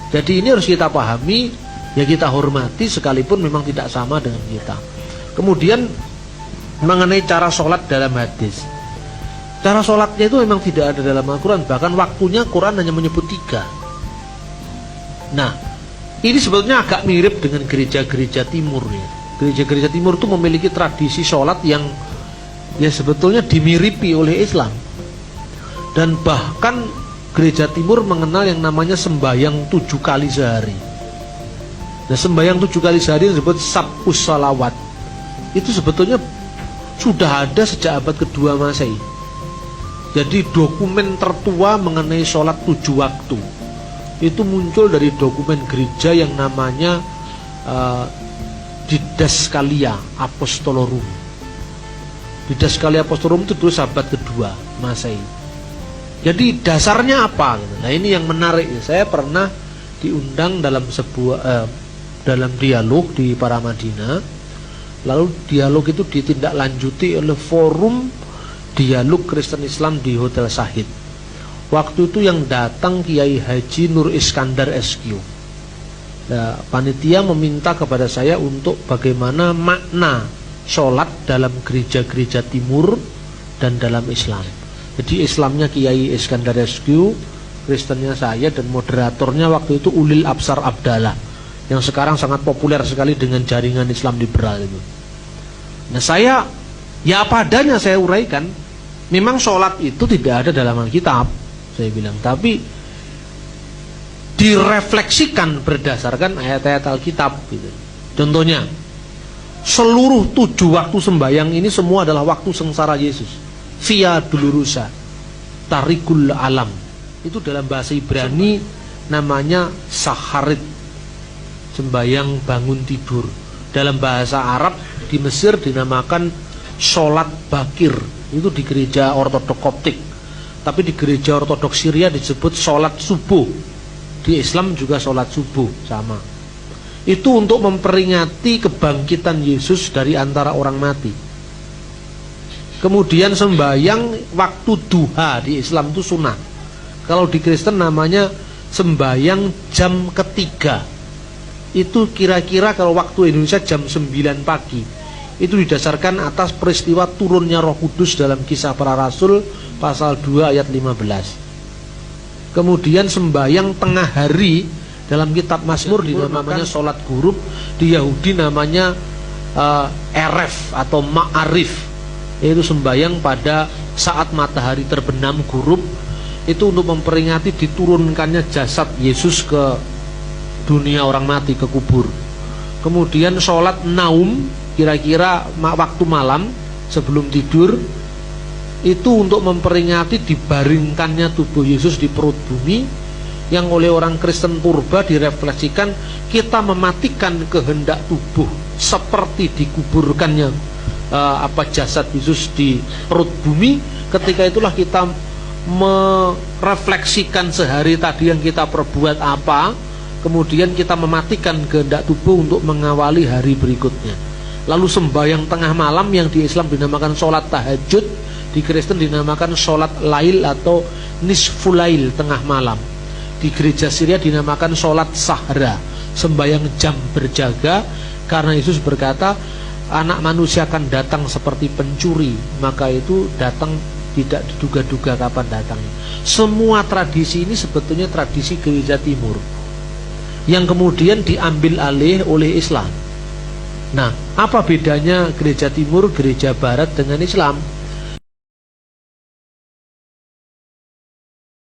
Jadi ini harus kita pahami, ya kita hormati sekalipun memang tidak sama dengan kita. Kemudian mengenai cara sholat dalam hadis, cara sholatnya itu memang tidak ada dalam Al-Quran. Bahkan waktunya Quran hanya menyebut 3. Nah, ini sebetulnya agak mirip dengan gereja-gereja timur ya. Gereja-gereja timur itu memiliki tradisi sholat yang ya sebetulnya dimiripi oleh Islam. Dan bahkan gereja timur mengenal yang namanya sembahyang 7 kali sehari. Nah, sembahyang 7 kali sehari disebut sab'us salawat. Itu sebetulnya sudah ada sejak abad kedua Masehi. Jadi dokumen tertua mengenai sholat 7 waktu itu muncul dari dokumen gereja yang namanya Didaskalia Apostolorum. Didaskalia Apostolorum itu dulu abad kedua Masehi. Jadi dasarnya apa? Nah, ini yang menarik. Saya pernah diundang dalam sebuah dalam dialog di Paramadina. Lalu dialog itu ditindaklanjuti oleh forum dialog Kristen Islam di Hotel Sahid. Waktu itu yang datang Kiai Haji Nur Iskandar SQ. Nah, panitia meminta kepada saya untuk bagaimana makna sholat dalam gereja-gereja timur dan dalam Islam. Jadi Islamnya Kiai Iskandar SQ, Kristennya saya, dan moderatornya waktu itu Ulil Absar Abdallah, yang sekarang sangat populer sekali dengan jaringan Islam liberal itu. Nah, saya ya apa adanya saya uraikan. Memang sholat itu tidak ada dalam Alkitab, saya bilang, tapi direfleksikan berdasarkan ayat-ayat Alkitab gitu. Contohnya, seluruh 7 waktu sembahyang ini semua adalah waktu sengsara Yesus. Via Dolorosa, Tarikul Alam. Itu dalam bahasa Ibrani namanya Saharit, sembahyang bangun tidur. Dalam bahasa Arab di Mesir dinamakan sholat bakir. Itu di gereja ortodok Koptik. Tapi di gereja ortodok Syria disebut sholat subuh. Di Islam juga sholat subuh, sama. Itu untuk memperingati kebangkitan Yesus dari antara orang mati. Kemudian sembahyang waktu duha di Islam itu sunnah. Kalau di Kristen namanya sembahyang jam ketiga. Itu kira-kira kalau waktu Indonesia jam 9 pagi. Itu didasarkan atas peristiwa turunnya Roh Kudus dalam Kisah Para Rasul pasal 2 ayat 15. Kemudian sembahyang tengah hari dalam kitab Mazmur dinamakan sholat ghurub. Di Yahudi namanya Eref atau Ma'arif, yaitu sembahyang pada saat matahari terbenam ghurub. Itu untuk memperingati diturunkannya jasad Yesus ke dunia orang mati, ke kubur. Kemudian sholat naum, kira-kira waktu malam sebelum tidur, itu untuk memperingati dibaringkannya tubuh Yesus di perut bumi, yang oleh orang Kristen purba direfleksikan kita mematikan kehendak tubuh seperti dikuburkannya jasad Yesus di perut bumi. Ketika itulah kita merefleksikan sehari tadi yang kita perbuat apa, kemudian kita mematikan kehendak tubuh untuk mengawali hari berikutnya. Lalu sembahyang tengah malam yang di Islam dinamakan sholat tahajud, di Kristen dinamakan sholat lail atau nisfulail, tengah malam. Di gereja Syria dinamakan sholat sahra, sembahyang jam berjaga, karena Yesus berkata anak manusia akan datang seperti pencuri, maka itu datang tidak diduga-duga kapan datangnya. Semua tradisi ini sebetulnya tradisi gereja timur yang kemudian diambil alih oleh Islam. Nah, apa bedanya gereja timur, gereja barat dengan Islam?